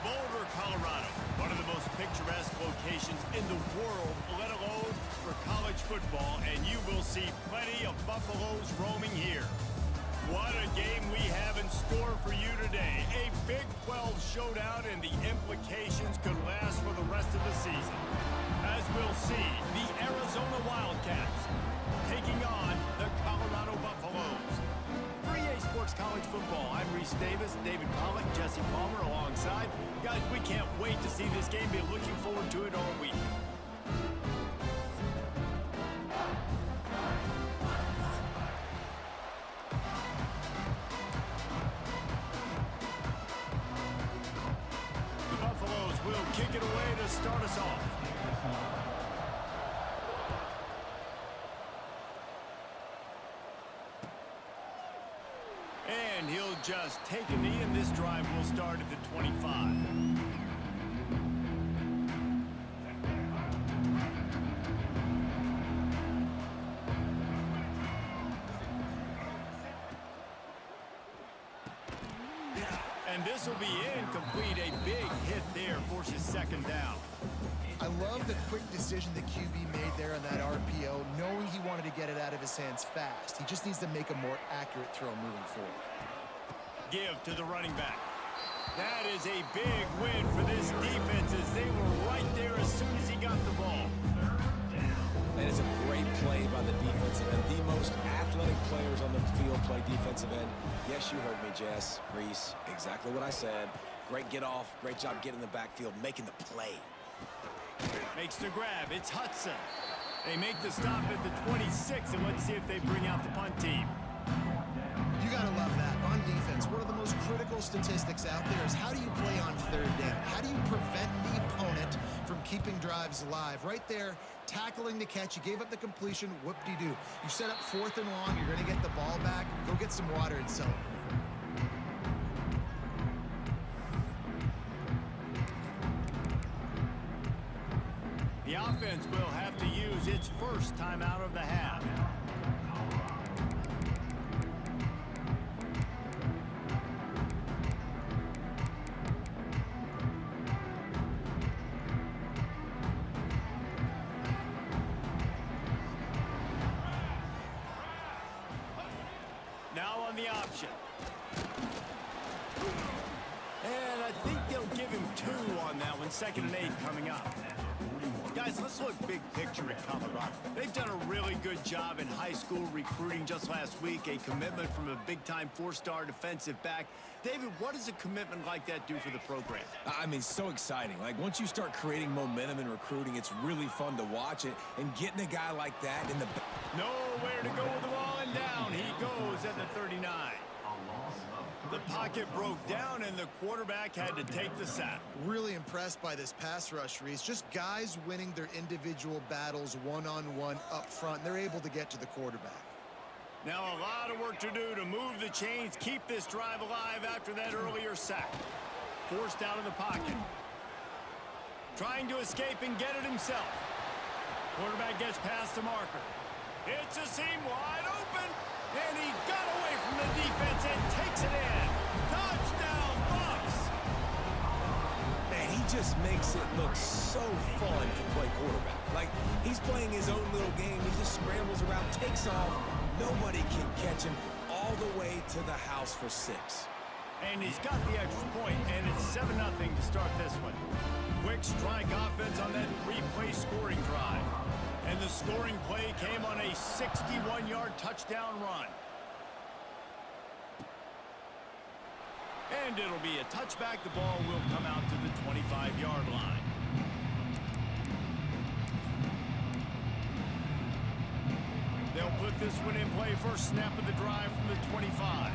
Boulder, Colorado, one of the most picturesque locations in the world, let alone for college football, and you will see plenty of Buffaloes roaming here. What a game we have in store for you today. A Big 12 showdown, and the implications could last for the rest of the season. As we'll see, the Arizona Wildcats taking on the Colorado Buffaloes. For EA Sports College Football, I'm Reese Davis, David Pollack, Jesse Palmer alongside. Guys, we can't wait to see this game. Be looking forward to it all week. The Buffaloes will kick it away to start us off. And he'll just take a knee, and this drive will start at the 25. And this will be incomplete. A big hit there forces second down. I love the quick decision the QB made there on that RPO, knowing he wanted to get it out of his hands fast. He just needs to make a more accurate throw moving forward. Give to the running back. That is a big win for this defense as they were right there as soon as he got the ball. And it's a great play by the defensive end. The most athletic players on the field play defensive end. Yes, you heard me, Jess, Reese. Exactly what I said. Great get off. Great job getting in the backfield, making the play. Makes the grab. It's Hudson. They make the stop at the 26, and let's see if they bring out the punt team. You got to love that. On defense, one of the most critical statistics out there is how do you play on third down? How do you prevent the opponent from keeping drives alive? Right there, tackling the catch. You gave up the completion. Whoop-de-doo. You set up 4th and long. You're going to get the ball back. Go get some water and celebrate. The offense will have to use its first timeout of the half. Now on the option. And I think they'll give him 2 on that one. 2nd and 8 coming up. Guys, let's look big picture at Colorado. They've done a really good job in high school recruiting just last week, a commitment from a big-time 4-star defensive back. David, what does a commitment like that do for the program? I mean, so exciting. Like, once you start creating momentum in recruiting, it's really fun to watch it. And getting a guy like that in the... Nowhere to go with the ball, and down he goes at the 39. The pocket broke down, and the quarterback had to take the sack. Really impressed by this pass rush, Reese. Just guys winning their individual battles one-on-one up front. They're able to get to the quarterback. Now a lot of work to do to move the chains, keep this drive alive after that earlier sack. Forced out of the pocket. Trying to escape and get it himself. Quarterback gets past the marker. It's a seam wide open, and he got away from the defense and takes it in. Touchdown, Bucks! Man, he just makes it look so fun to play quarterback. Like, he's playing his own little game. He just scrambles around, takes off. Nobody can catch him all the way to the house for 6. And he's got the extra point, and it's 7-0 to start this one. Quick strike offense on that 3-play scoring drive. And the scoring play came on a 61-yard touchdown run. And it'll be a touchback. The ball will come out to the 25-yard line. They'll put this one in play. First snap of the drive from the 25.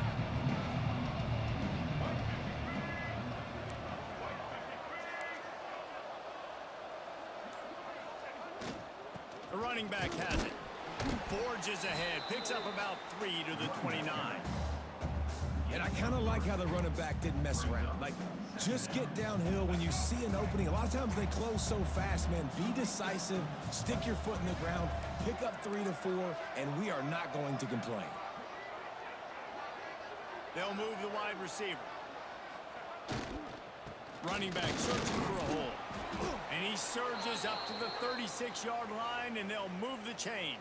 The running back has it. Forges ahead. Picks up about 3 to the 29. And I kind of like how the running back didn't mess around. Like, just get downhill when you see an opening. A lot of times they close so fast, man. Be decisive. Stick your foot in the ground. Pick up 3 to 4, and we are not going to complain. They'll move the wide receiver. Running back searching for a hole. And he surges up to the 36-yard line, and they'll move the chain.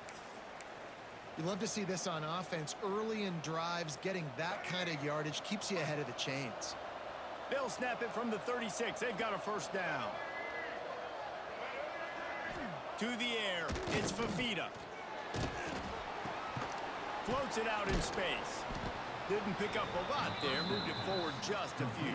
You love to see this on offense. Early in drives, getting that kind of yardage keeps you ahead of the chains. They'll snap it from the 36. They've got a first down. To the air, it's Fafita. Floats it out in space. Didn't pick up a lot there, moved it forward just a few.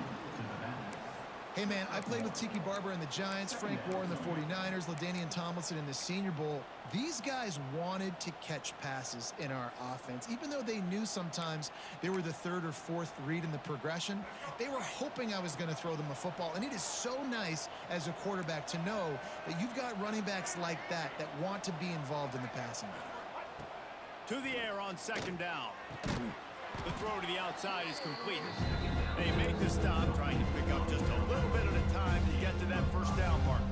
Hey, man, I played with Tiki Barber in the Giants, Frank Gore in the 49ers, LaDainian Tomlinson in the Senior Bowl. These guys wanted to catch passes in our offense. Even though they knew sometimes they were the third or fourth read in the progression, they were hoping I was going to throw them a football. And it is so nice as a quarterback to know that you've got running backs like that that want to be involved in the passing game. To the air on second down. The throw to the outside is complete. They make the stop, trying to pick up just a little bit at a time to get to that first down marker.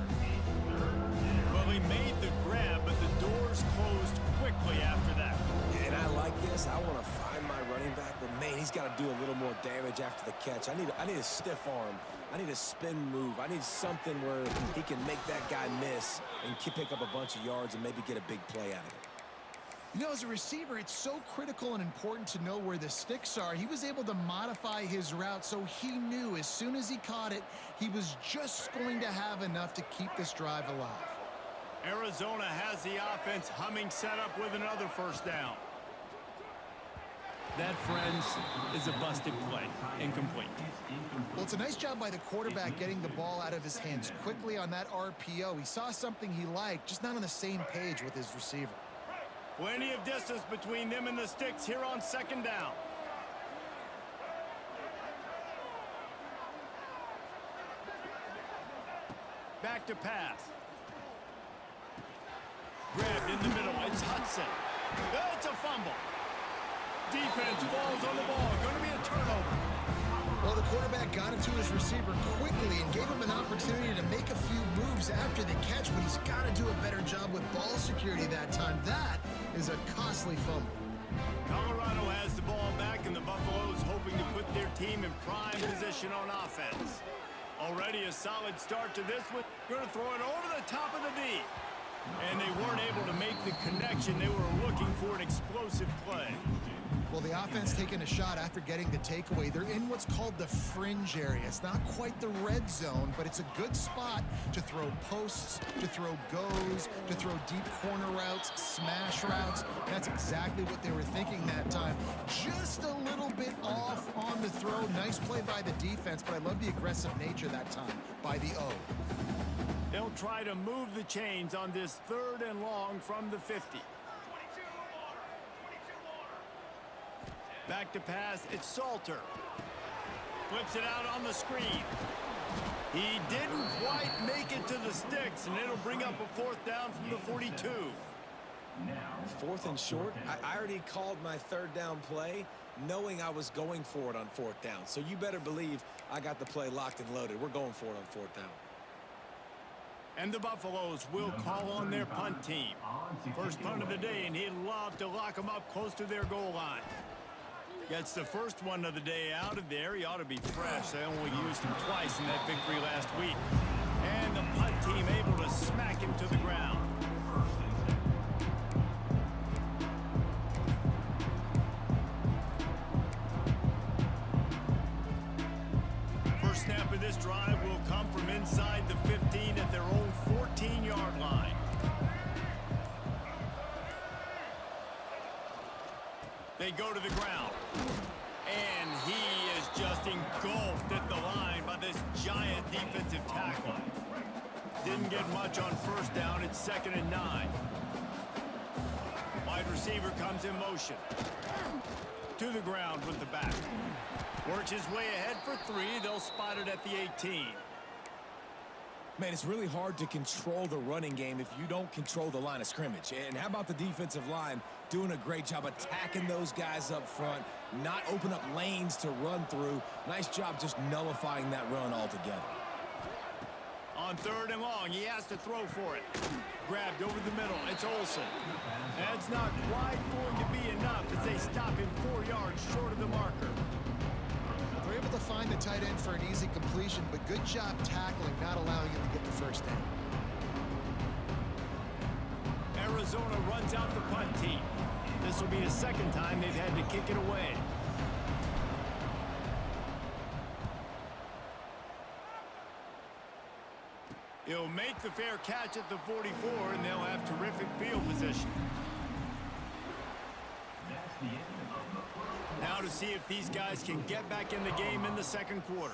Well, he made the grab, but the doors closed quickly after that. And I like this. I want to find my running back, but man, he's got to do a little more damage after the catch. I need a stiff arm. I need a spin move. I need something where he can make that guy miss and pick up a bunch of yards and maybe get a big play out of it. You know, as a receiver, it's so critical and important to know where the sticks are. He was able to modify his route, so he knew as soon as he caught it, he was just going to have enough to keep this drive alive. Arizona has the offense humming, set up with another first down. That, friends, is a busted play. Incomplete. Well, it's a nice job by the quarterback getting the ball out of his hands quickly on that RPO. He saw something he liked, just not on the same page with his receiver. Plenty of distance between them and the sticks here on second down. Back to pass. Grabbed in the middle. It's Hudson. It's a fumble. Defense falls on the ball. Going to be a turnover. Well, the quarterback got it to his receiver quickly and gave him an opportunity to make a few moves after the catch, but he's got to do a better job with ball security that time. That is a costly fumble. Colorado has the ball back, and the Buffaloes hoping to put their team in prime position on offense. Already a solid start to this one. Going to throw it over the top of the D. And they weren't able to make the connection. They were looking for an explosive play. Well, the offense taking a shot after getting the takeaway. They're in what's called the fringe area. It's not quite the red zone, but it's a good spot to throw posts, to throw goes, to throw deep corner routes, smash routes. That's exactly what they were thinking that time. Just a little bit off on the throw. Nice play by the defense, but I love the aggressive nature that time by the O. They'll try to move the chains on this third and long from the 50. Back to pass, it's Salter. Flips it out on the screen. He didn't quite make it to the sticks, and it'll bring up a fourth down from the 42. Fourth and short. I already called my third down play knowing I was going for it on fourth down. So you better believe I got the play locked and loaded. We're going for it on fourth down. And the Buffaloes will call on their punt team. First punt of the day, and he'd love to lock them up close to their goal line. Gets the first one of the day out of there. He ought to be fresh. They only used him twice in that victory last week. And the punt team able to smack him to the ground. First snap of this drive will come from inside the 15 at their own 14-yard line. They go to the ground. And he is just engulfed at the line by this giant defensive tackle. Didn't get much on first down. It's 2nd and 9. Wide receiver comes in motion. To the ground with the back. Works his way ahead for 3. They'll spot it at the 18. Man, it's really hard to control the running game if you don't control the line of scrimmage. And how about the defensive line doing a great job attacking those guys up front, not open up lanes to run through. Nice job just nullifying that run altogether. On 3rd and long, he has to throw for it. Grabbed over the middle. It's Olsen. That's not quite going to be enough as they stop him 4 yards short of the marker. They're able to find the tight end for an easy completion, but good job tackling, not allowing him to get the first down. Arizona runs out the punt team. This will be the second time they've had to kick it away. He'll make the fair catch at the 44, and they'll have terrific field position. Now to see if these guys can get back in the game in the second quarter.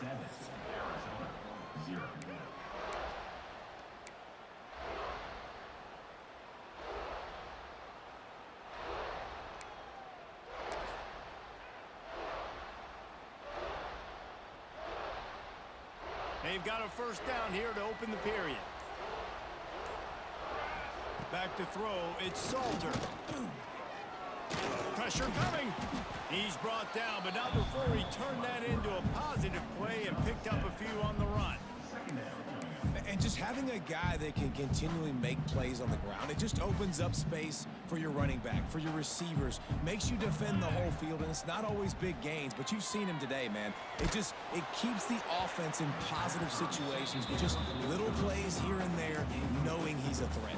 They've got a first down here to open the period. Back to throw, it's Salter. Pressure coming. He's brought down, but not before he turned that into a positive play and picked up a few on the run. And just having a guy that can continually make plays on the ground, it just opens up space for your running back, for your receivers, makes you defend the whole field, and it's not always big gains, but you've seen him today, man. It keeps the offense in positive situations with just little plays here and there, knowing he's a threat.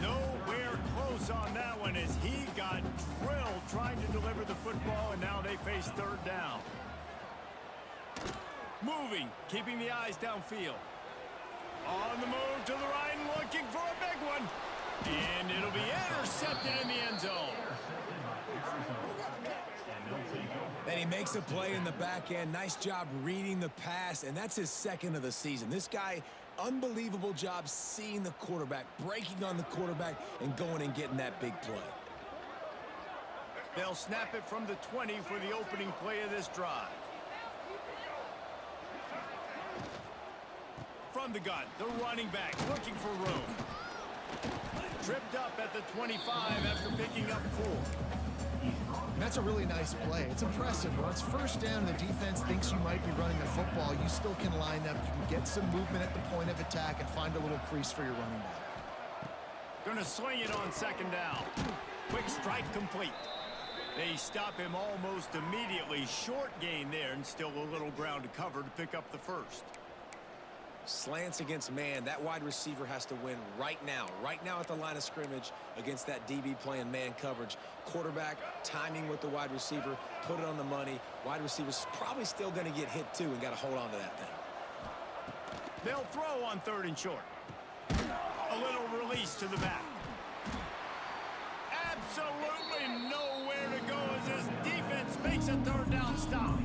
Nowhere close on that one as he got drilled trying to deliver the football, and now they face third down. Moving, keeping the eyes downfield. On the move to the right and looking for a big one. And it'll be intercepted in the end zone. And he makes a play in the back end. Nice job reading the pass, and that's his second of the season. This guy, unbelievable job seeing the quarterback, breaking on the quarterback, and going and getting that big play. They'll snap it from the 20 for the opening play of this drive. From the gun, the running back looking for room. Tripped up at the 25 after picking up 4. That's a really nice play. It's impressive. When it's first down and the defense thinks you might be running the football, you still can line up, you can get some movement at the point of attack and find a little crease for your running back. Gonna swing it on second down. Quick strike complete. They stop him almost immediately. Short gain there and still a little ground to cover to pick up the first. Slants against man. That wide receiver has to win right now at the line of scrimmage against that DB playing man coverage. Quarterback, timing with the wide receiver, put it on the money. Wide receiver's probably still going to get hit too and got to hold on to that thing. They'll throw on third and short. A little release to the back. Absolutely nowhere to go as this defense makes a third down stop.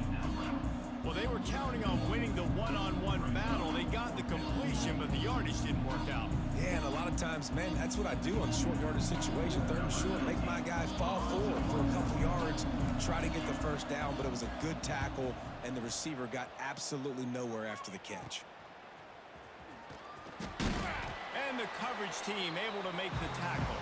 Well, they were counting on winning the one-on-one battle. They got the completion, but the yardage didn't work out. Yeah, and a lot of times, man, that's what I do on short yardage situation. Third and short, make my guy fall forward for a couple yards, try to get the first down, but it was a good tackle, and the receiver got absolutely nowhere after the catch. And the coverage team able to make the tackle.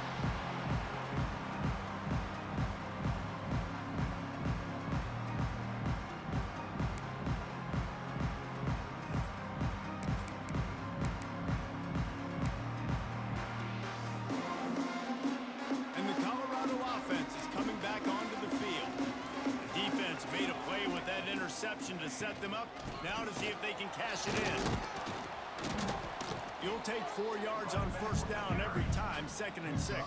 To set them up. Now to see if they can cash it in. You'll take 4 yards on first down every time, 2nd and 6.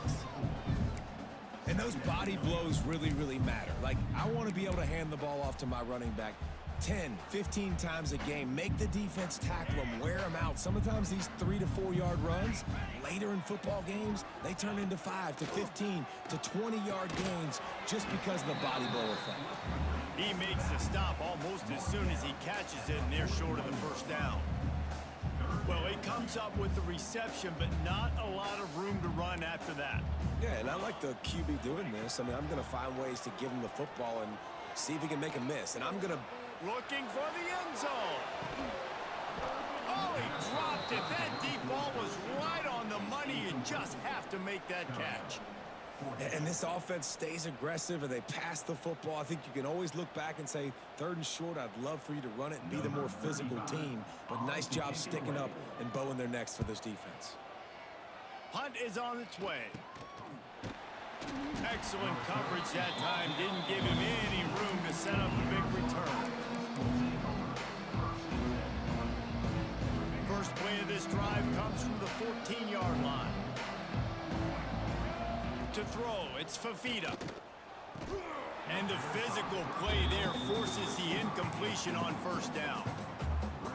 And those body blows really, really matter. Like, I want to be able to hand the ball off to my running back 10, 15 times a game. Make the defense tackle them, wear them out. Sometimes these 3 to 4 yard runs, later in football games, they turn into 5 to 15 to 20 yard gains just because of the body blow effect. He makes the stop almost as soon as he catches it, and they're short of the first down. Well, he comes up with the reception, but not a lot of room to run after that. Yeah, and I like the QB doing this. I mean, I'm going to find ways to give him the football and see if he can make a miss. And I'm going to... Looking for the end zone. Oh, he dropped it. That deep ball was right on the money. You just have to make that catch. And this offense stays aggressive and they pass the football. I think you can always look back and say, 3rd and short, I'd love for you to run it and be the more physical team. But nice job sticking up and bowing their necks for this defense. Punt is on its way. Excellent coverage that time. Didn't give him any room to set up a big return. play of this drive comes from the 14-yard line. To throw, it's Fafita. And the physical play there forces the incompletion on first down.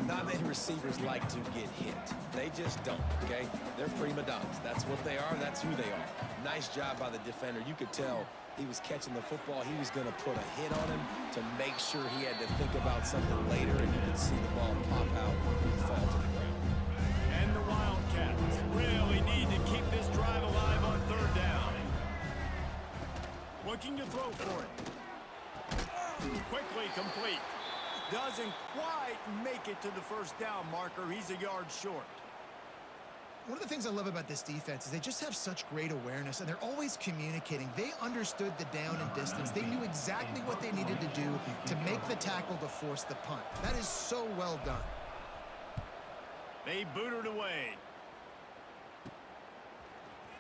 Not many receivers like to get hit. They just don't, okay? They're prima donnas. That's what they are. That's who they are. Nice job by the defender. You could tell he was catching the football. He was going to put a hit on him to make sure he had to think about something later, and you could see the ball pop out and fall to the ground. And the Wildcats really need to keep this drive alive on third down. Looking to throw for it. Quickly complete. Doesn't quite make it to the first down marker. He's a yard short. One of the things I love about this defense is they just have such great awareness, and they're always communicating. They understood the down and distance. They knew exactly what they needed to do to make the tackle to force the punt. That is so well done. They boot it away.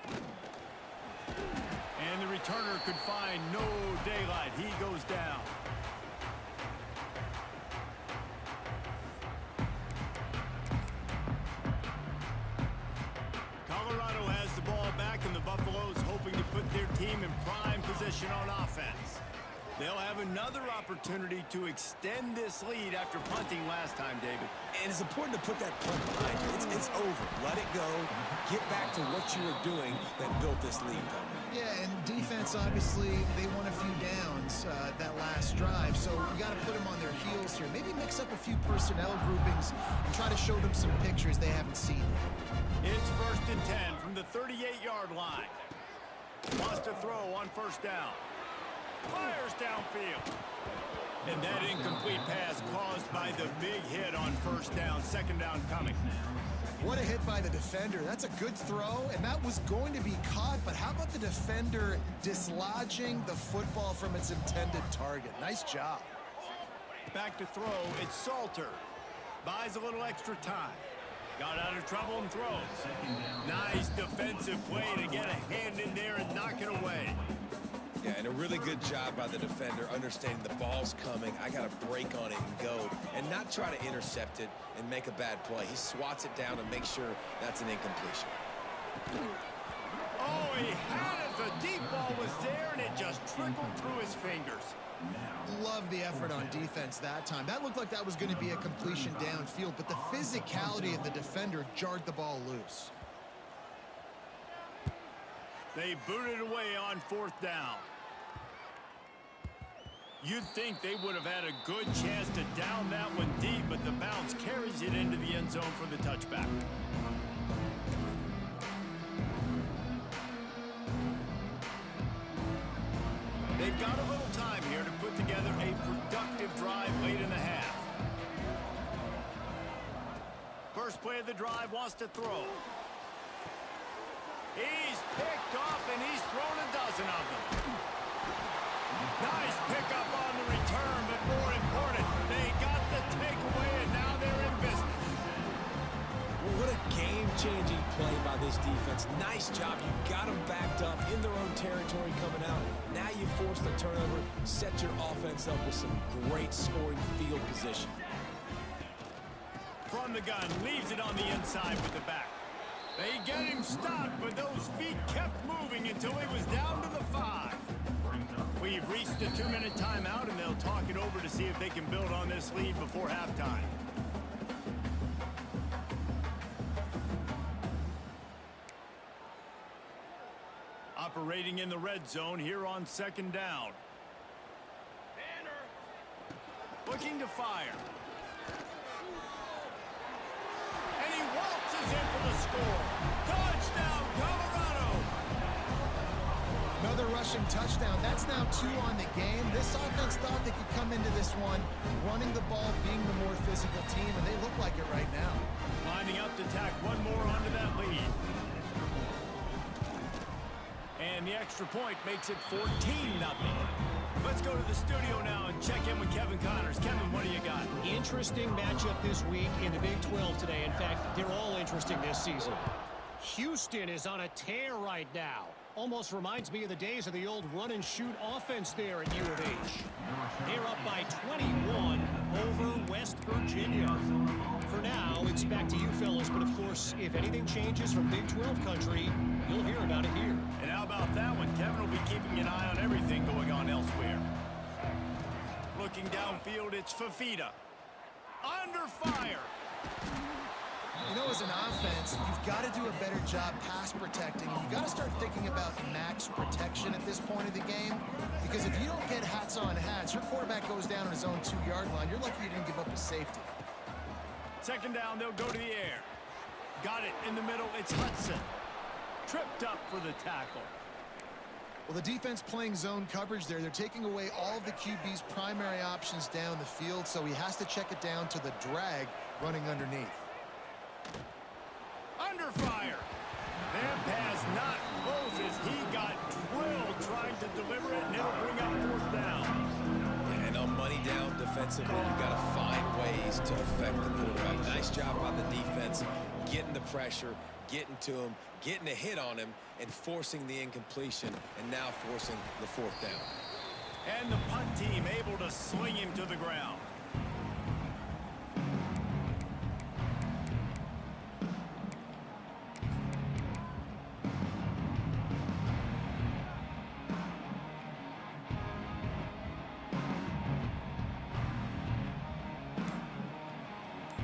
And the returner could find no daylight. He goes down. Colorado has the ball back, and the Buffaloes hoping to put their team in prime position on offense. They'll have another opportunity to extend this lead after punting last time, David. And it's important to put that punt behind you. It's over. Let it go. Get back to what you were doing that built this lead, though. Yeah, and defense, obviously, they won a few downs that last drive, so you got to put them on their heels here. Maybe mix up a few personnel groupings and try to show them some pictures they haven't seen. It's 1st and 10 from the 38-yard line. Wants to throw on first down. Fires downfield. And that incomplete pass caused by the big hit on first down. Second down coming. What a hit by the defender. That's a good throw, and that was going to be caught, but how about the defender dislodging the football from its intended target? Nice job. Back to throw, it's Salter. Buys a little extra time. Got out of trouble and throws. Nice defensive play to get a hand in there and knock it away. Yeah, and a really good job by the defender, understanding the ball's coming. I got to break on it and go, and not try to intercept it and make a bad play. He swats it down and makes sure that's an incompletion. Oh, he had it. The deep ball was there, and it just trickled through his fingers. Love the effort on defense that time. That looked like that was going to be a completion downfield, but the physicality of the defender jarred the ball loose. They booted away on fourth down. You'd think they would have had a good chance to down that one deep, but the bounce carries it into the end zone for the touchback. They've got a little time here to put together a productive drive late in the half. First play of the drive, wants to throw. He's picked off, and he's thrown a dozen of them. Nice pickup on the return, but more important, they got the takeaway, and now they're in business. Well, what a game-changing play by this defense. Nice job. You got them backed up in their own territory coming out. Now you force the turnover, set your offense up with some great scoring field position. From the gun, leaves it on the inside with the back. They get him stopped, but those feet kept moving until he was down to the 5. We've reached the 2-minute timeout, and they'll talk it over to see if they can build on this lead before halftime. Operating in the red zone here on second down. Looking to fire. And he waltzes in for the score. Touchdown, Colorado! Another rushing touchdown. That's now 2 on the game. This offense thought they could come into this one running the ball, being the more physical team, and they look like it right now. Lining up to tack one more onto that lead. And the extra point makes it 14-0. Let's go to the studio now and check in with Kevin Connors. Kevin, what do you got? Interesting matchup this week in the Big 12 today. In fact, they're all interesting this season. Houston is on a tear right now. Almost reminds me of the days of the old run-and-shoot offense there at U of H. They're up by 21 over West Virginia. For now, it's back to you fellas, but of course, if anything changes from Big 12 country, you'll hear about it here. And how about that one? Kevin will be keeping an eye on everything going on elsewhere. Looking downfield, it's Fafita. Under fire. You know, as an offense, you've got to do a better job pass protecting. You've got to start thinking about max protection at this point of the game. Because if you don't get hats on hats, your quarterback goes down on his own 2-yard line. You're lucky you didn't give up a safety. Second down, they'll go to the air. Got it in the middle, it's Hudson. Tripped up for the tackle. Well, the defense playing zone coverage there. They're taking away all of the QB's primary options down the field, so he has to check it down to the drag running underneath. Under fire. That pass not close as he got drilled trying to deliver it, and it'll bring up fourth down. And on money down defensively, you've got to find ways to affect the quarterback. Nice job by the defense, getting the pressure, getting to him, getting a hit on him, and forcing the incompletion, and now forcing the fourth down. And the punt team able to sling him to the ground.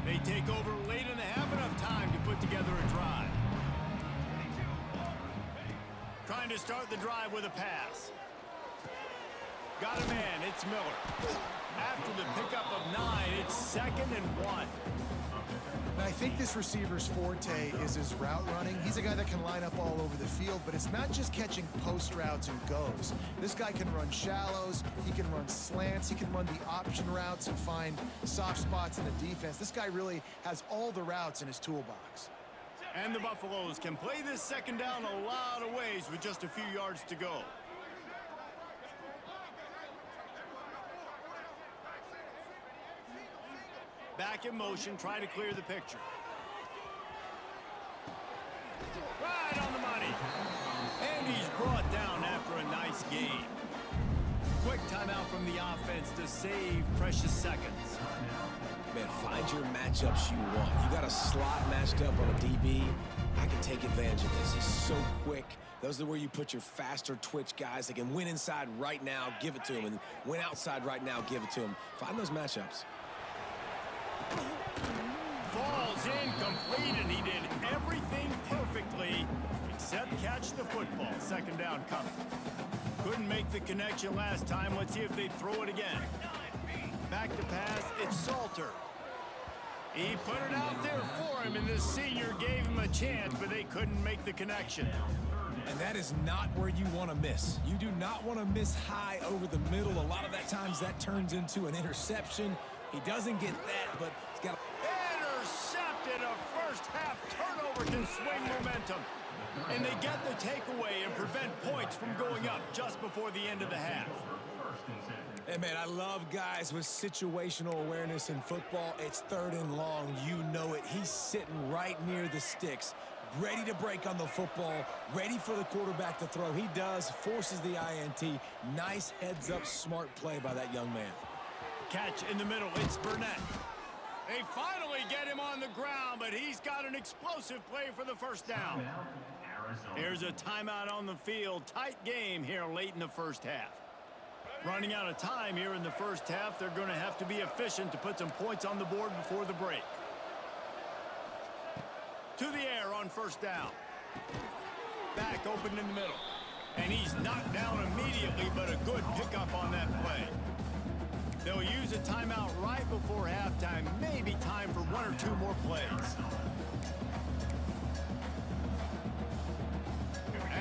They take over late in the half, enough time to put together a drive. Trying to start the drive with a pass. Got a man, it's Miller. After the pickup of 9, it's 2nd and 1. And I think this receiver's forte is his route running. He's a guy that can line up all over the field, but it's not just catching post routes and goes. This guy can run shallows, he can run slants, he can run the option routes and find soft spots in the defense. This guy really has all the routes in his toolbox. And the Buffaloes can play this second down a lot of ways with just a few yards to go. Back in motion, trying to clear the picture. Right on the money. And he's brought down after a nice gain. Quick timeout from the offense to save precious seconds. Man, find your matchups you want. You got a slot matched up on a DB. I can take advantage of this. He's so quick. Those are where you put your faster twitch guys that can win inside right now, give it to him, and win outside right now, give it to him. Find those matchups. Falls incomplete, and he did everything perfectly except catch the football. Second down coming. Couldn't make the connection last time. Let's see if they throw it again. Back to pass, it's Salter. He put it out there for him, and the senior gave him a chance, but they couldn't make the connection. And that is not where you want to miss. You do not want to miss high over the middle. A lot of that times that turns into an interception. He doesn't get that, but he's got intercepted. A first half turnover can swing momentum. And they get the takeaway and prevent points from going up just before the end of the half. Hey, man, I love guys with situational awareness in football. It's 3rd and long. You know it. He's sitting right near the sticks, ready to break on the football, ready for the quarterback to throw. He does, forces the INT. Nice heads-up, smart play by that young man. Catch in the middle, it's Burnett. They finally get him on the ground, but he's got an explosive play for the first down. Here's a timeout on the field. Tight game here late in the first half. Running out of time here in the first half. They're going to have to be efficient to put some points on the board before the break. To the air on first down. Back open in the middle. And he's knocked down immediately, but a good pickup on that play. They'll use a timeout right before halftime. Maybe time for 1 or 2 more plays.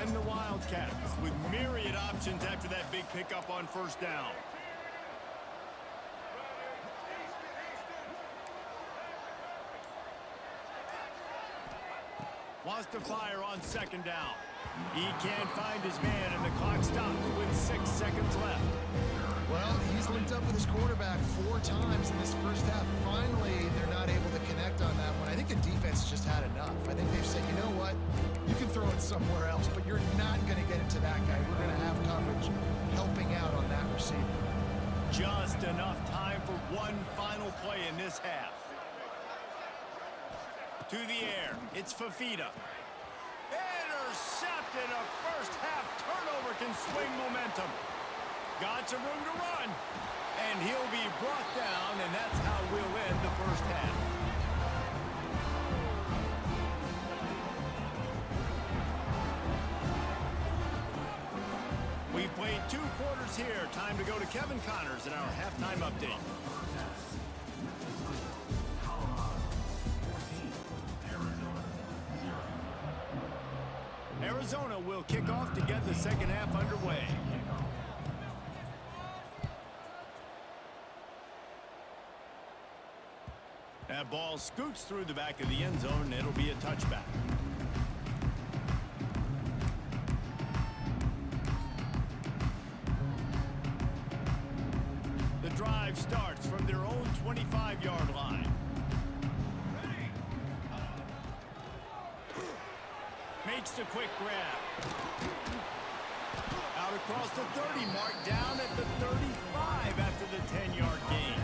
And the Wildcats with myriad options after that big pickup on first down. Wants to fire on second down. He can't find his man, and the clock stops with 6 seconds left. Well, he's linked up with his quarterback 4 times in this first half. Finally, they're not able to connect on that one. I think the defense just had enough. I think they've said, you know what? You can throw it somewhere else, but you're not going to get it to that guy. We're going to have coverage helping out on that receiver. Just enough time for one final play in this half. To the air, it's Fafita. Intercepted. A first half turnover can swing momentum. Got some room to run. And he'll be brought down, and that's how we'll end the first half. We've played 2 quarters here. Time to go to Kevin Connors in our halftime update. Arizona will kick off to get the second half underway. That ball scoots through the back of the end zone, and it'll be a touchback. The drive starts from their own 25-yard line. Makes the quick grab. Out across the 30 mark, down at the 35 after the 10-yard gain.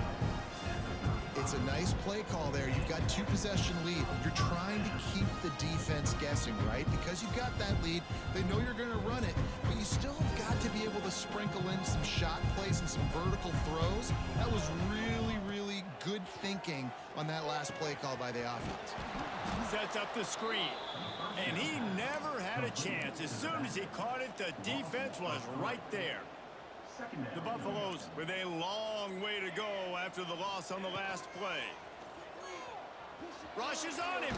It's a nice play call there. You've got 2-possession lead. You're trying to keep the defense guessing, right? Because you've got that lead, they know you're going to run it, but you still have got to be able to sprinkle in some shot plays and some vertical throws. That was really, really good thinking on that last play call by the offense. Sets up the screen, and he never had a chance. As soon as he caught it, the defense was right there. The Buffaloes with a long way to go after the loss on the last play. Rushes on him.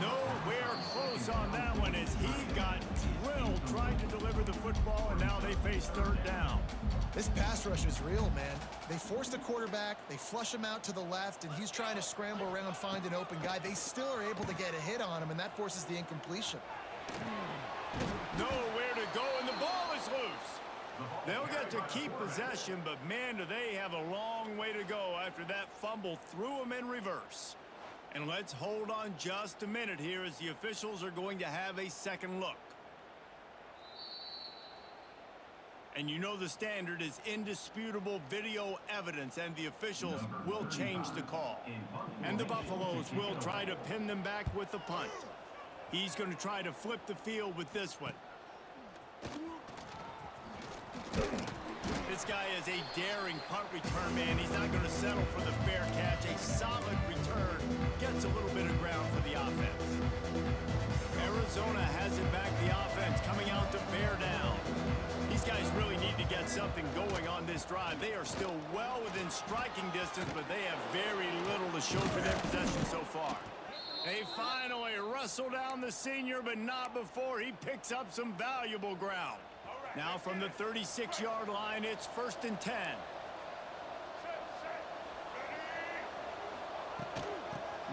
Nowhere close on that one as he got drilled trying to deliver the football, and now they face third down. This pass rush is real, man. They force the quarterback, they flush him out to the left, and he's trying to scramble around, find an open guy. They still are able to get a hit on him, and that forces the incompletion. Nowhere to go, and the ball is loose. They'll get to keep possession, but man, do they have a long way to go after that fumble threw them in reverse. And let's hold on just a minute here as the officials are going to have a second look. And you know the standard is indisputable video evidence, and the officials will change the call. And the Buffaloes will try to pin them back with the punt. He's going to try to flip the field with this one. This guy is a daring punt return man. He's not going to settle for the fair catch. A solid return gets a little bit of ground for the offense. Arizona has it back. The offense coming out to bear down. These guys really need to get something going on this drive. They are still well within striking distance, but they have very little to show for their possession so far. They finally wrestle down the senior, but not before he picks up some valuable ground. Now from the 36-yard line, it's 1st and 10.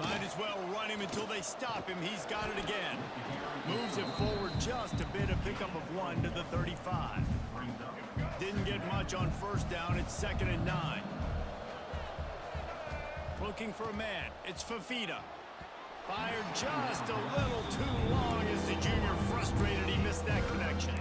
Might as well run him until they stop him. He's got it again. Moves it forward just a bit, a pickup of 1 to the 35. Didn't get much on first down. It's 2nd and 9. Looking for a man. It's Fafita. Fired just a little too long as the junior frustrated. He missed that connection.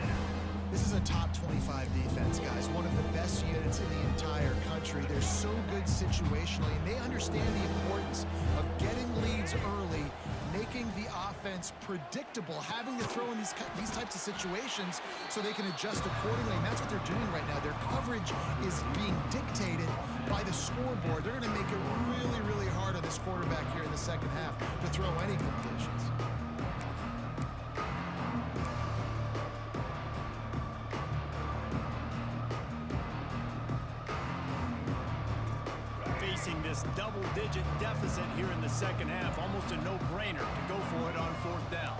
This is a top 25 defense, guys. One of the best units in the entire country. They're so good situationally, and they understand the importance of getting leads early, making the offense predictable, having to throw in these types of situations so they can adjust accordingly. And that's what they're doing right now. Their coverage is being dictated by the scoreboard. They're going to make it really, really hard on this quarterback here in the second half to throw any completions. This double-digit deficit here in the second half, almost a no-brainer to go for it on 4th down.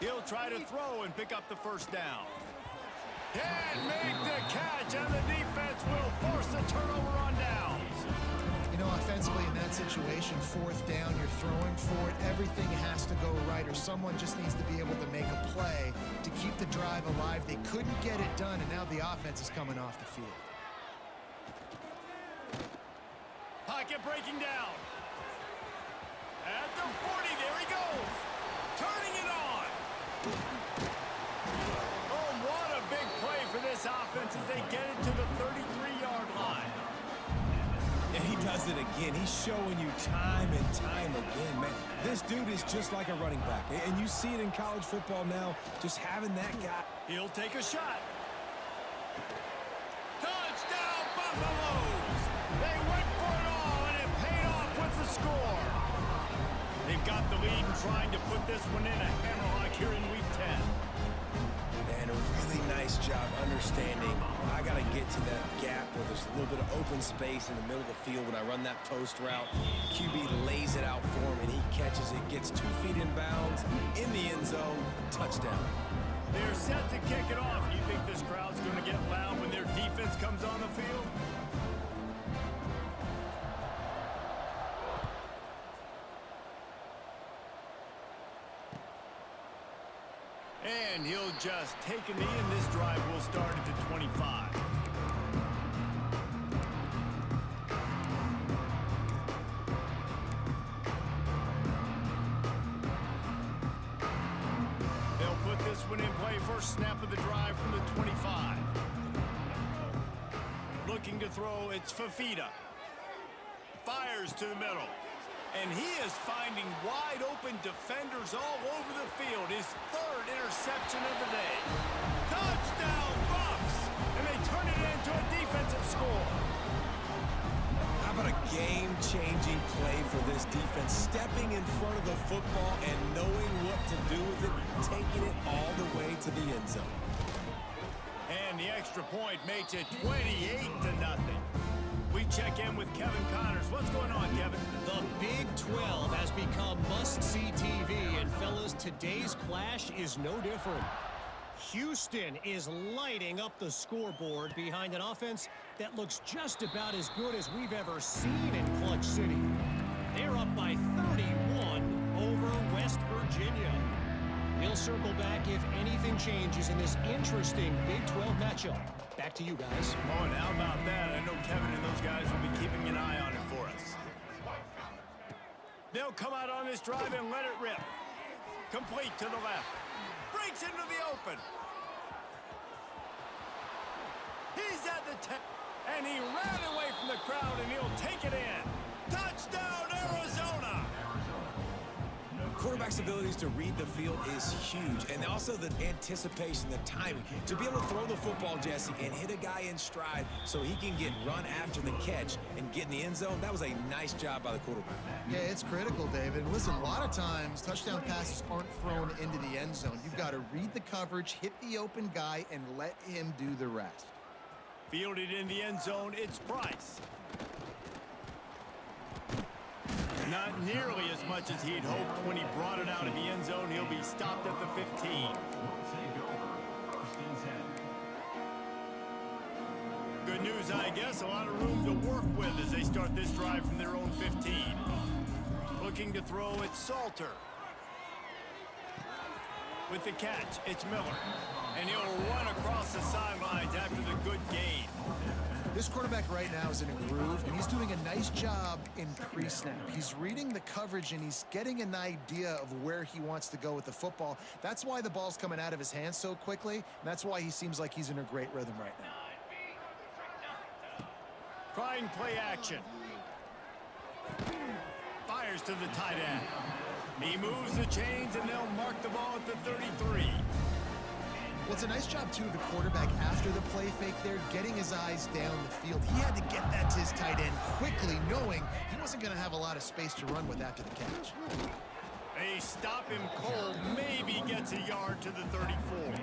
He'll try to throw and pick up the first down. Can't make the catch, and the defense will force the turnover on downs. You know, offensively in that situation, 4th down, you're throwing for it. Everything has to go right, or someone just needs to be able to make a play to keep the drive alive. They couldn't get it done, and now the offense is coming off the field. Pocket breaking down. At the 40, there he goes. Turning it on. Oh, what a big play for this offense as they get again. He's showing you time and time again, man. This dude is just like a running back. And you see it in college football now, just having that guy. He'll take a shot. Touchdown, Buffaloes! They went for it all, and it paid off with the score. They've got the lead and trying to put this one in a hammerlock here in Week 10. And a really nice job understanding I got to get to that gap where there's a little bit of open space in the middle of the field when I run that post route. QB lays it out for him, and he catches it, gets 2 feet in bounds, in the end zone, touchdown. They're set to kick it off. Do you think this crowd's going to get loud when their defense comes on the field? And he'll just take a knee, and this drive will start at the 25. They'll put this one in play. First snap of the drive from the 25. Looking to throw, it's Fafita. Fires to the middle. And he is finding wide-open defenders all over the field. His 3rd interception of the day. Touchdown, Buffs! And they turn it into a defensive score. How about a game-changing play for this defense? Stepping in front of the football and knowing what to do with it, taking it all the way to the end zone. And the extra point makes it 28-0. We check in with Kevin Connors. What's going on, Kevin? The Big 12 has become must-see TV, and fellas, today's clash is no different. Houston is lighting up the scoreboard behind an offense that looks just about as good as we've ever seen in Clutch City. They're up by 31 over West Virginia. He'll circle back if anything changes in this interesting Big 12 matchup. Back to you guys. Oh, and how about that? I know Kevin and those guys will be keeping an eye on it for us. They'll come out on this drive and let it rip. Complete to the left. Breaks into the open. He's at the 10. And he ran away from the crowd, and he'll take it in. Touchdown, Arizona! Quarterback's abilities to read the field is huge, and also the anticipation, the timing. To be able to throw the football, Jesse, and hit a guy in stride so he can get run after the catch and get in the end zone, that was a nice job by the quarterback. Yeah, it's critical, David. Listen, a lot of times touchdown passes aren't thrown into the end zone. You've got to read the coverage, hit the open guy, and let him do the rest. Fielded in the end zone, it's Price. Not nearly as much as he'd hoped when he brought it out of the end zone. He'll be stopped at the 15. Good news, I guess. A lot of room to work with as they start this drive from their own 15. Looking to throw, it's Salter. With the catch, it's Miller. And he'll run across the sidelines after the good gain. This quarterback right now is in a groove, and he's doing a nice job in pre-snap. He's reading the coverage, and he's getting an idea of where he wants to go with the football. That's why the ball's coming out of his hands so quickly, and that's why he seems like he's in a great rhythm right now. Trying play action. Fires to the tight end. He moves the chains, and they'll mark the ball at the 33. Well, it's a nice job, too, of the quarterback after the play fake there, getting his eyes down the field. He had to get that to his tight end quickly, knowing he wasn't going to have a lot of space to run with after the catch. They stop him cold, maybe gets a yard to the 34.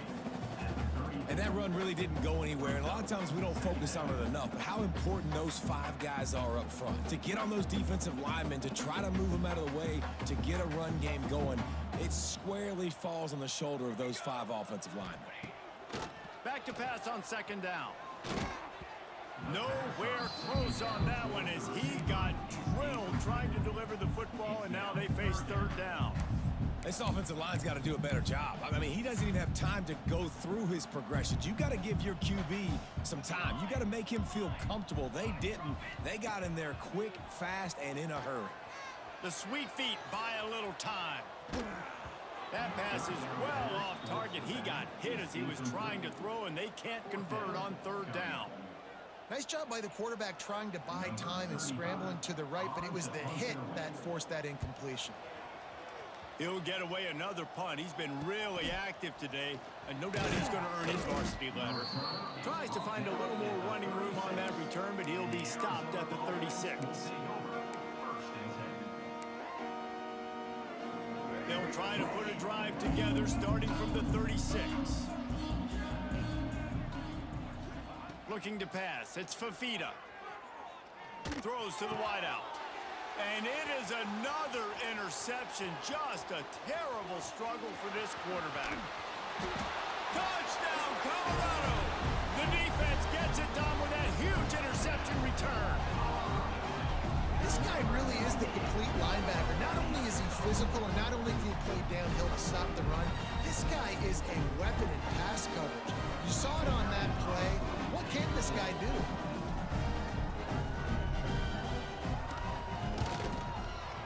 And that run really didn't go anywhere, and a lot of times we don't focus on it enough, but how important those 5 guys are up front. To get on those defensive linemen, to try to move them out of the way, to get a run game going, it squarely falls on the shoulder of those 5 offensive linemen. Back to pass on second down. Nowhere close on that one as he got drilled trying to deliver the football, and now they face third down. This offensive line's got to do a better job. I mean, he doesn't even have time to go through his progressions. You got to give your QB some time. You got to make him feel comfortable. They didn't. They got in there quick, fast, and in a hurry. The sweet feet buy a little time. That pass is well off target. He got hit as he was trying to throw, and they can't convert on third down. Nice job by the quarterback trying to buy time and scrambling to the right, but it was the hit that forced that incompletion. He'll get away another punt. He's been really active today, and no doubt he's going to earn his varsity letter. Tries to find a little more running room on that return, but he'll be stopped at the 36. They'll try to put a drive together starting from the 36. Looking to pass. It's Fafita. Throws to the wideout. And it is another interception. Just a terrible struggle for this quarterback. Touchdown, Colorado! The defense gets it done with that huge interception return. This guy really is the complete linebacker. Not only is he physical, and not only can he play downhill to stop the run, this guy is a weapon in pass coverage. You saw it on that play. What can this guy do?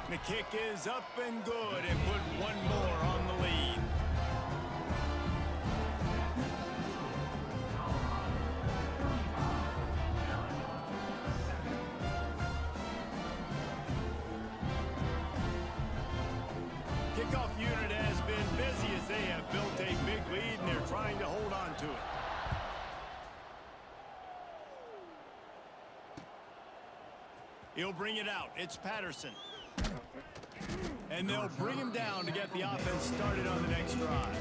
The kick is up and good, and put one more on the lead. Kickoff unit has been busy as they have built a big lead, and they're trying to hold on to it. He'll bring it out. It's Patterson. And they'll bring him down to get the offense started on the next drive.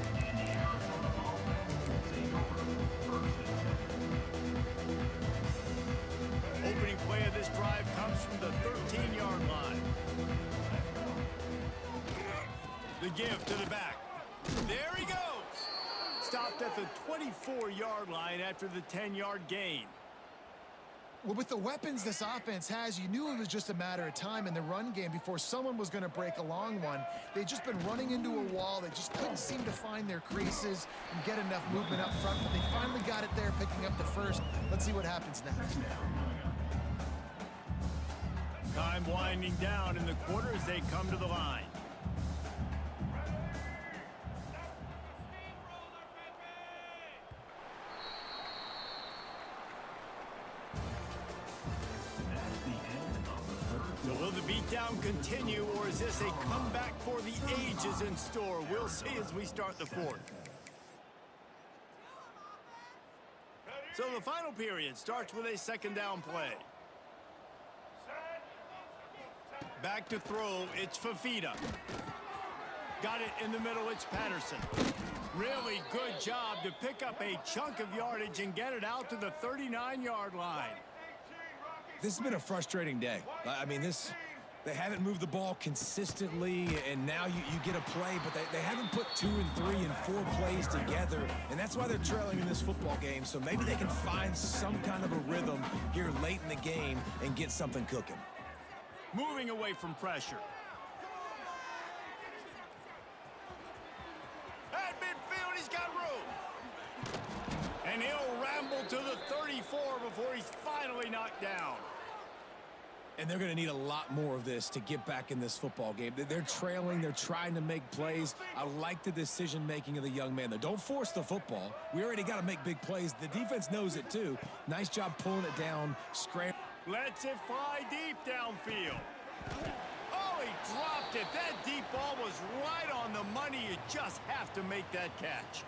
Opening play of this drive comes from the 13-yard line. The give to the back. There he goes. Stopped at the 24-yard line after the 10-yard gain. Well, with the weapons this offense has, you knew it was just a matter of time in the run game before someone was going to break a long one. They'd just been running into a wall. They just couldn't seem to find their creases and get enough movement up front, but they finally got it there, picking up the first. Let's see what happens next. Time winding down in the quarter as they come to the line. So will the beatdown continue, or is this a comeback for the ages in store? We'll see as we start the fourth. So the final period starts with a second down play. Back to throw, it's Fafita. Got it in the middle, it's Patterson. Really good job to pick up a chunk of yardage and get it out to the 39-yard line. This has been a frustrating day. I mean, they haven't moved the ball consistently, and now you get a play, but they haven't put 2 and 3 and 4 plays together, and that's why they're trailing in this football game. So maybe they can find some kind of a rhythm here late in the game and get something cooking. Moving away from pressure. At midfield, he's got room. And he'll ramble to the 34 before he's finally knocked down. And they're going to need a lot more of this to get back in this football game. They're trailing. They're trying to make plays. I like the decision-making of the young man there. Don't force the football. We already got to make big plays. The defense knows it, too. Nice job pulling it down. Scramble. Lets it fly deep downfield. Oh, he dropped it. That deep ball was right on the money. You just have to make that catch.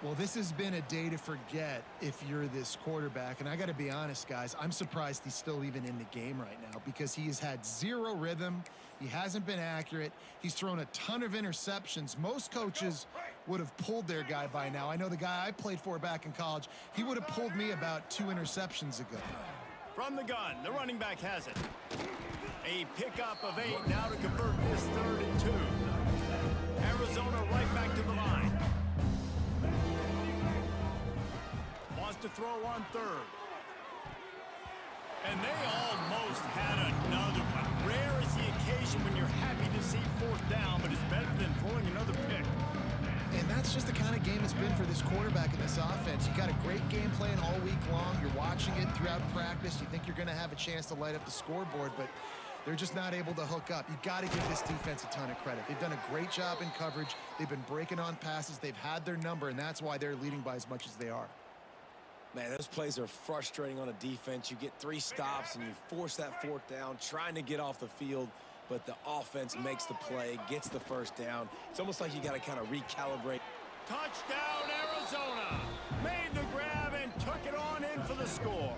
Well, this has been a day to forget if you're this quarterback. And I got to be honest, guys, I'm surprised he's still even in the game right now because he has had zero rhythm. He hasn't been accurate. He's thrown a ton of interceptions. Most coaches would have pulled their guy by now. I know the guy I played for back in college, he would have pulled me about 2 interceptions ago. From the gun, the running back has it. A pickup of 8 now to convert this 3rd and 2. Arizona right back to the line. Wants to throw on 3rd. And they almost had another one. Rare is the occasion when you're happy to see 4th down, but it's better than throwing another pick. And that's just the kind of game it's been for this quarterback in this offense. You got a great game plan all week long. You're watching it throughout practice. You think you're going to have a chance to light up the scoreboard, but they're just not able to hook up. You got to give this defense a ton of credit. They've done a great job in coverage. They've been breaking on passes. They've had their number, and that's why they're leading by as much as they are. Man, those plays are frustrating on a defense. You get 3 stops and you force that 4th down, trying to get off the field, but the offense makes the play, gets the 1st down. It's almost like you got to kind of recalibrate. Touchdown, Arizona. Made the grab and took it on in for the score.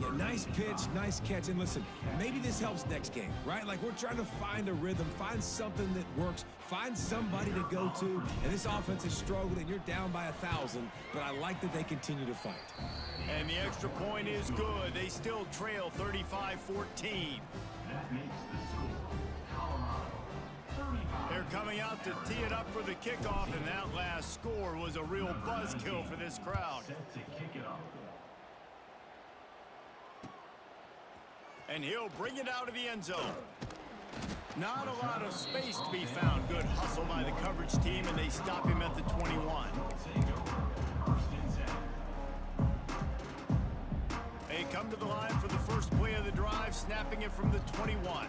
Yeah, nice pitch, nice catch. And listen, maybe this helps next game, right? Like, we're trying to find a rhythm, find something that works, find somebody to go to. And this offense is struggling, and you're down by 1,000, but I like that they continue to fight. And the extra point is good. They still trail 35-14. That makes the score Colorado 35. They're coming out to tee it up for the kickoff, and that last score was a real buzzkill for this crowd. Set to kick it off. And he'll bring it out of the end zone. Not a lot of space to be found. Good hustle by the coverage team, and they stop him at the 21. They come to the line for the first play of the drive, snapping it from the 21.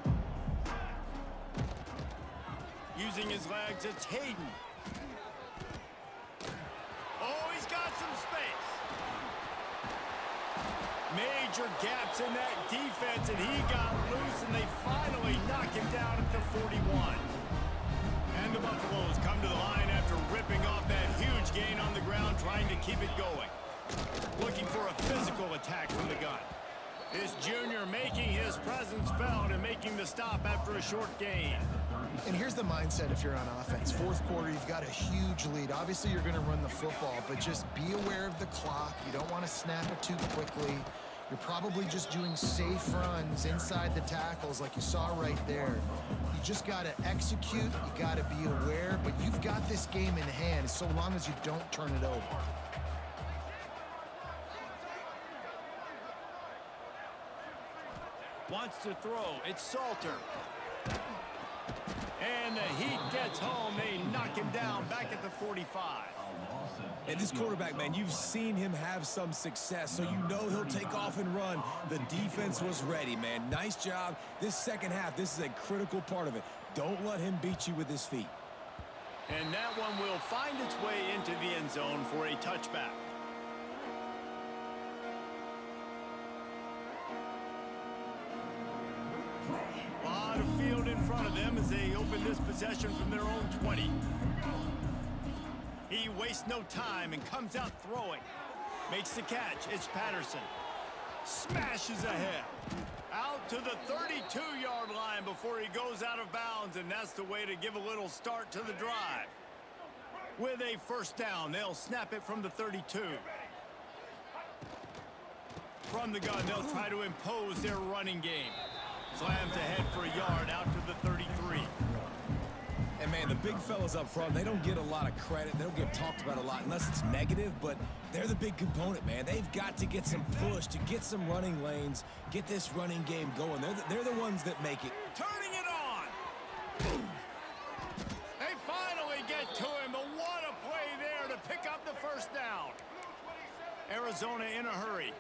Using his legs, it's Hayden. Oh, he's got some space. Major gaps in that defense, and he got loose, and they finally knock him down at the 41. And the Buffaloes come to the line after ripping off that huge gain on the ground, trying to keep it going. Looking for a physical attack from the gun. This junior making his presence felt and making the stop after a short gain. And here's the mindset if you're on offense. 4th quarter, you've got a huge lead. Obviously, you're going to run the football, but just be aware of the clock. You don't want to snap it too quickly. You're probably just doing safe runs inside the tackles like you saw right there. You just got to execute. You got to be aware, but you've got this game in hand so long as you don't turn it over. Wants to throw. It's Salter. And the Heat gets home. They knock him down back at the 45. And this quarterback, man, you've seen him have some success, so you know he'll take off and run. The defense was ready, man. Nice job. This second half, this is a critical part of it. Don't let him beat you with his feet. And that one will find its way into the end zone for a touchback. A lot of field in front of them as they open this possession from their own 20. He wastes no time and comes out throwing. Makes the catch. It's Patterson. Smashes ahead. Out to the 32-yard line before he goes out of bounds, and that's the way to give a little start to the drive. With a 1st down, they'll snap it from the 32. From the gun, they'll try to impose their running game. Slams ahead for a yard out to the 33. And, man, the big fellas up front, they don't get a lot of credit. They don't get talked about a lot unless it's negative, but they're the big component, man. They've got to get some push, to get some running lanes, get this running game going. They're the ones that make it. Turning it on. They finally get to him, but what a play there to pick up the 1st down. Arizona in a hurry.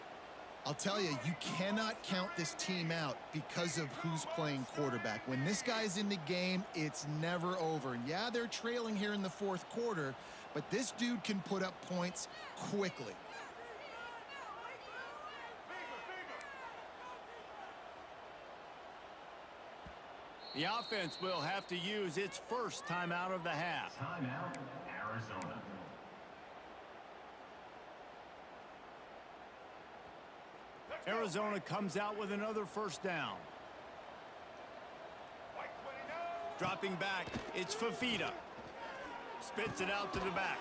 I'll tell you, you cannot count this team out because of who's playing quarterback. When this guy's in the game, it's never over. Yeah, they're trailing here in the 4th quarter, but this dude can put up points quickly. The offense will have to use its 1st timeout of the half. Timeout, Arizona. Arizona comes out with another 1st down. Dropping back, it's Fafita. Spits it out to the back.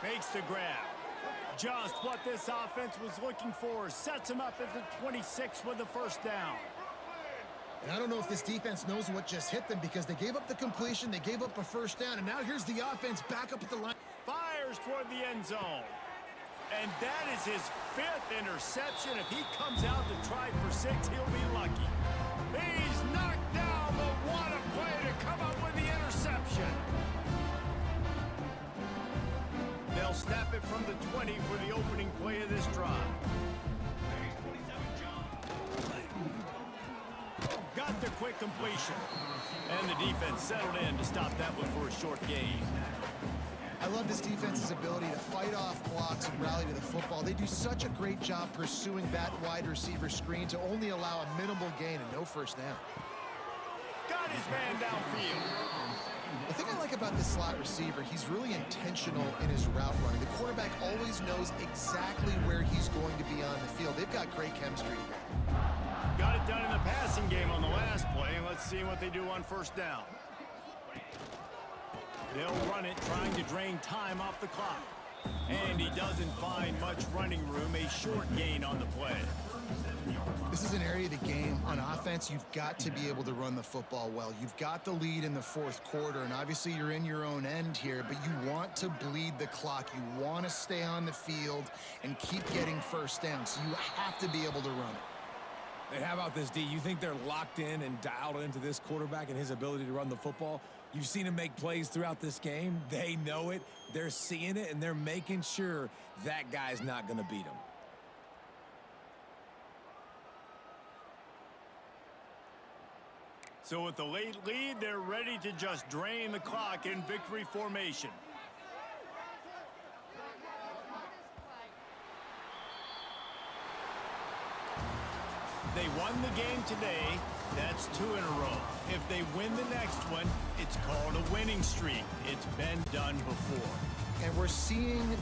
Makes the grab. Just what this offense was looking for. Sets him up at the 26 with the 1st down. And I don't know if this defense knows what just hit them because they gave up the completion, they gave up a 1st down, and now here's the offense back up at the line. Fires toward the end zone. And that is his 5th interception. If he comes out to try for 6, he'll be lucky. He's knocked down, but what a play to come up with the interception. They'll snap it from the 20 for the opening play of this drive. Got the quick completion. And the defense settled in to stop that one for a short gain. I love this defense's ability to fight off blocks and rally to the football. They do such a great job pursuing that wide receiver screen to only allow a minimal gain and no first down. Got his man downfield. The thing I like about this slot receiver, he's really intentional in his route running. The quarterback always knows exactly where he's going to be on the field. They've got great chemistry together. Got it done in the passing game on the last play. Let's see what they do on first down. They'll run it, trying to drain time off the clock. And he doesn't find much running room, a short gain on the play. This is an area of the game on offense. You've got to be able to run the football well. You've got the lead in the fourth quarter, and obviously you're in your own end here, but you want to bleed the clock. You want to stay on the field and keep getting first down, so you have to be able to run it. And how about this, D? You think they're locked in and dialed into this quarterback and his ability to run the football? You've seen him make plays throughout this game. They know it. They're seeing it, and they're making sure that guy's not going to beat him. So with the late lead, they're ready to just drain the clock in victory formation. They won the game today. That's 2 in a row. If they win the next one, it's called a winning streak. It's been done before. And we're seeing